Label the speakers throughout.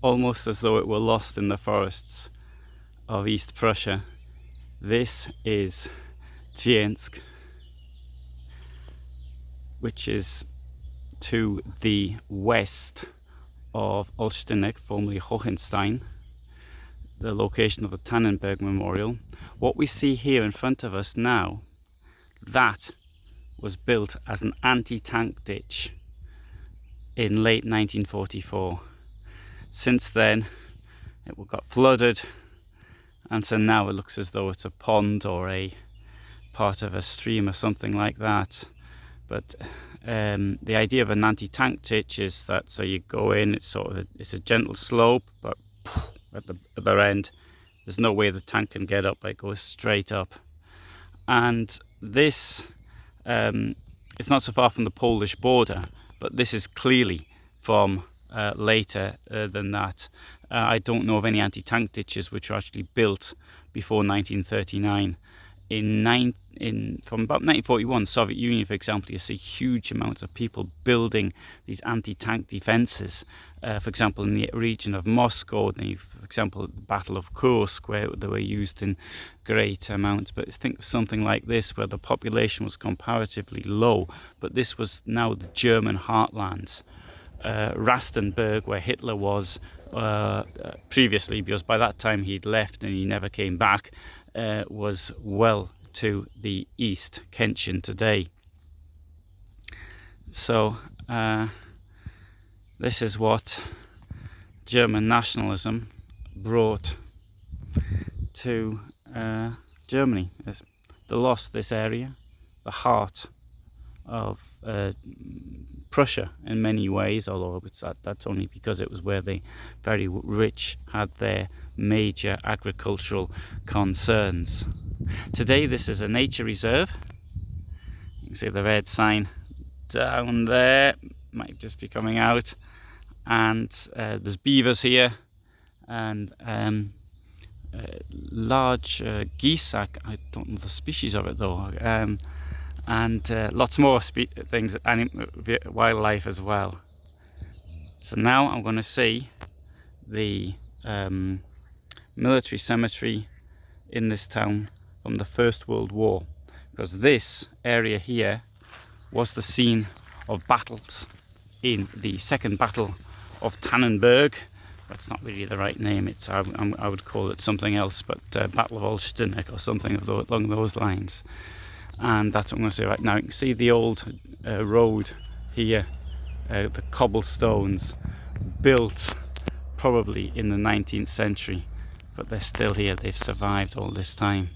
Speaker 1: almost as though it were lost in the forests of East Prussia. This is Drwęck, which is to the west of Olsztynek, formerly Hohenstein, the location of the Tannenberg Memorial. What we see here in front of us now, that was built as an anti-tank ditch in late 1944. Since then it got flooded, and so now it looks as though it's a pond or a part of a stream or something like that. But the idea of an anti-tank ditch is that, so you go in, it's a gentle slope, but at the other end there's no way the tank can get up, it goes straight up. And this it's not so far from the Polish border, but this is clearly from later than that. I don't know of any anti-tank ditches which were actually built before 1939. From about 1941, Soviet Union, for example, you see huge amounts of people building these anti-tank defences. For example, in the region of Moscow, then for example, the Battle of Kursk, where they were used in great amounts. But think of something like this, where the population was comparatively low, but this was now the German heartlands. Rastenburg, where Hitler was previously, because by that time he'd left and he never came back, was well to the east, Kenshin today. So this is what German nationalism brought to Germany. They lost this area, the heart of Prussia in many ways, although that's only because it was where the very rich had their major agricultural concerns. Today this is a nature reserve. You can see the red sign down there, might just be coming out, and there's beavers here, and large geese. I don't know the species of it though, and lots more things, wildlife as well. So now I'm going to see the military cemetery in this town from the First World War, because this area here was the scene of battles in the Second Battle of Tannenberg. That's not really the right name, I would call it something else, but Battle of Olsztynek or something along those lines. And that's what I'm going to say right now. You can see the old road here, the cobblestones, built probably in the 19th century, but they're still here, they've survived all this time.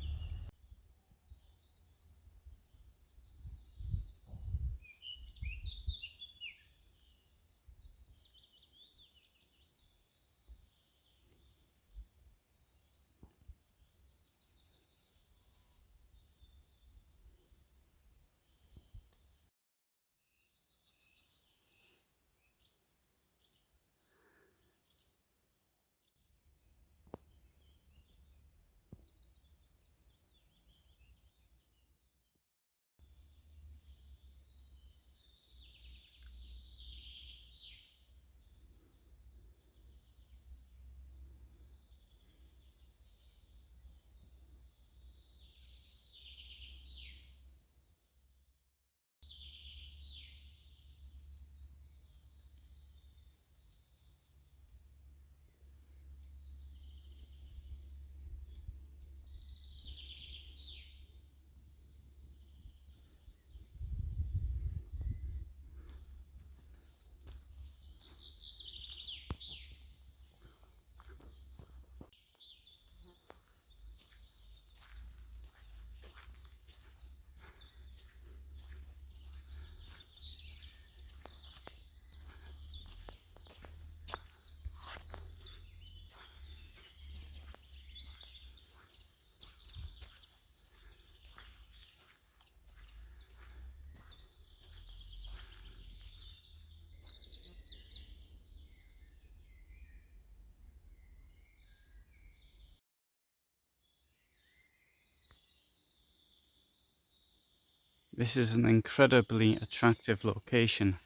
Speaker 1: This is an incredibly attractive location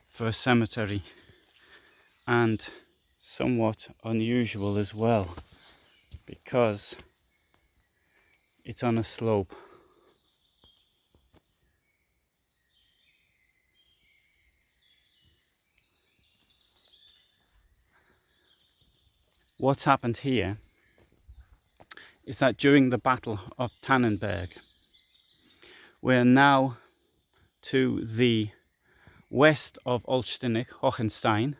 Speaker 1: for a cemetery, and somewhat unusual as well, because it's on a slope. What's happened here is that during the Battle of Tannenberg, we're now to the west of Olsztynek, Hohenstein,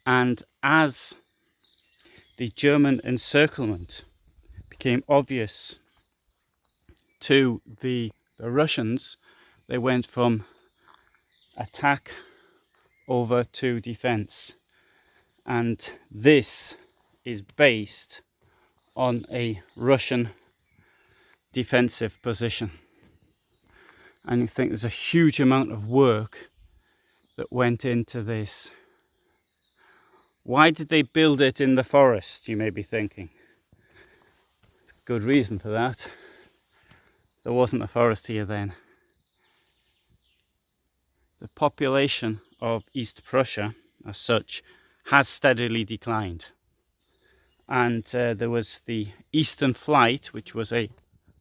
Speaker 1: and as the German encirclement became obvious to the Russians, they went from attack over to defense. And this is based on a Russian defensive position. And you think there's a huge amount of work that went into this. Why did they build it in the forest, you may be thinking? Good reason for that. There wasn't a forest here then. The population of East Prussia, as such, has steadily declined. And there was the Eastern Flight, which was a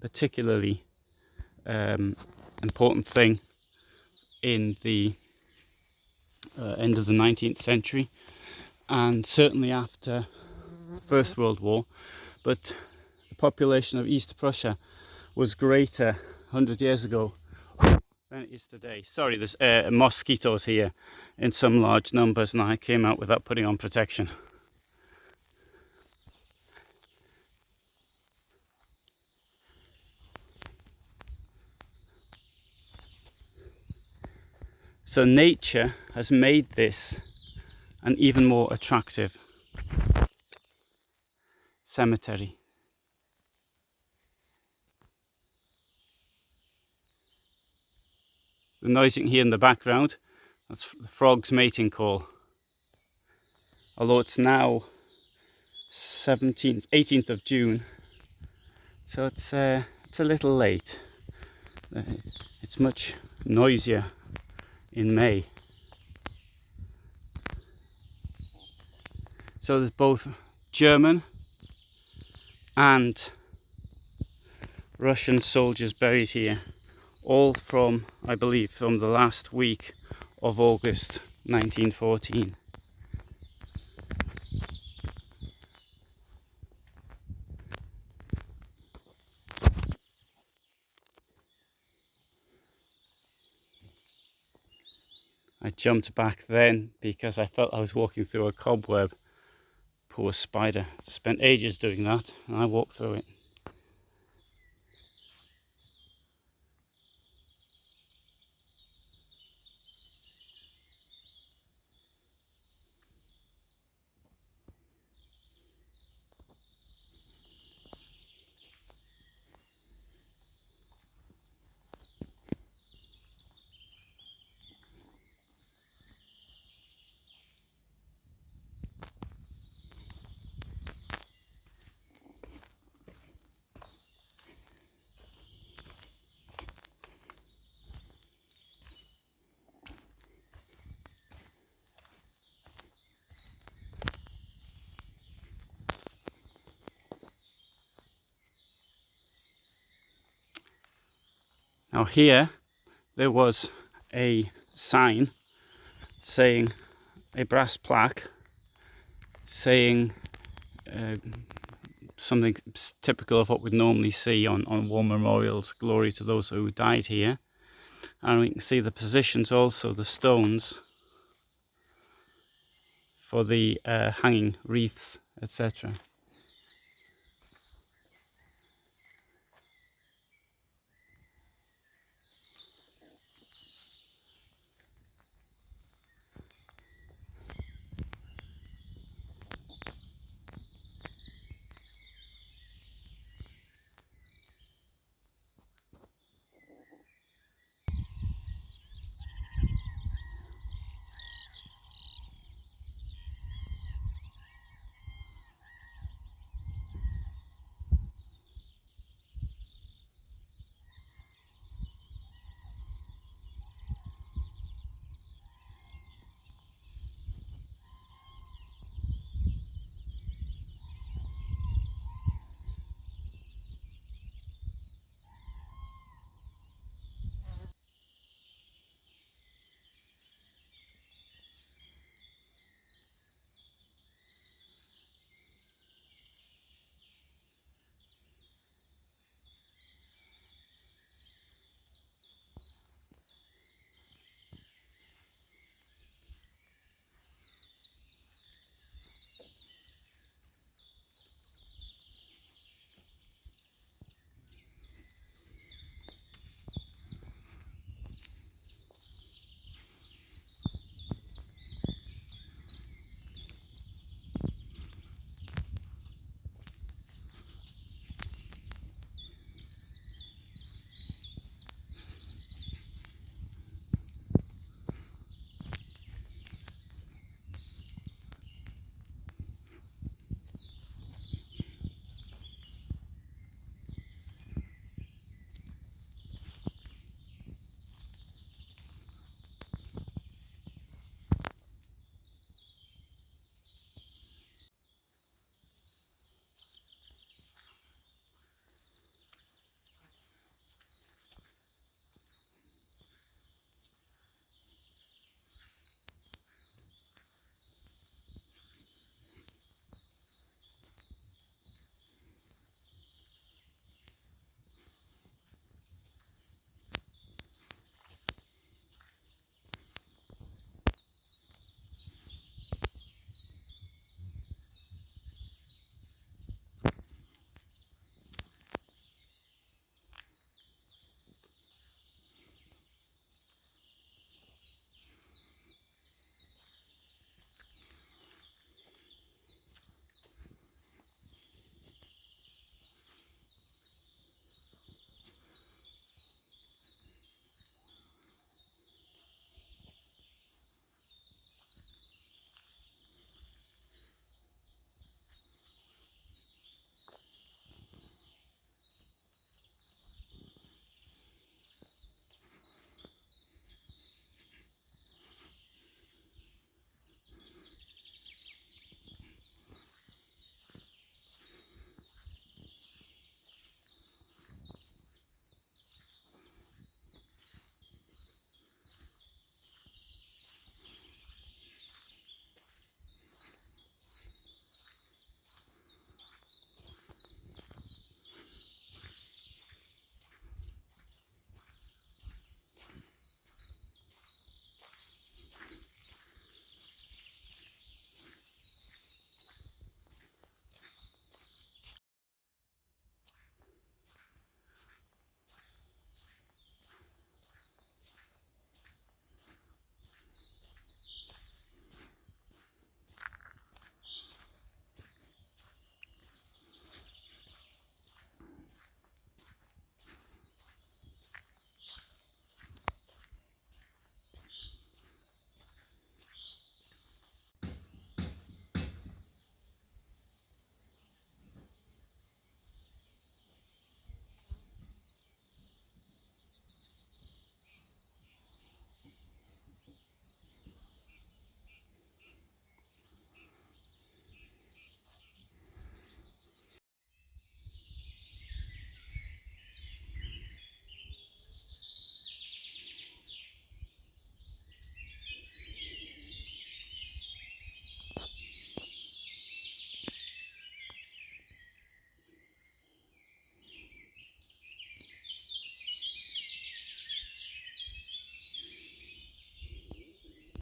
Speaker 1: particularly important thing in the end of the 19th century, and certainly after the First World War. But the population of East Prussia was greater 100 years ago than it is today. Sorry, there's mosquitoes here in some large numbers, and I came out without putting on protection. So nature has made this an even more attractive cemetery. The noise you can hear in the background, that's the frog's mating call. Although it's now 18th of June, so it's a little late. It's much noisier in May. So there's both German and Russian soldiers buried here, all from, I believe, from the last week of August 1914. I jumped back then because I felt I was walking through a cobweb. Poor spider. Spent ages doing that, and I walked through it. Now here there was a sign saying, a brass plaque saying something typical of what we'd normally see on war memorials: glory to those who died here. And we can see the positions also, the stones for the hanging wreaths, etc.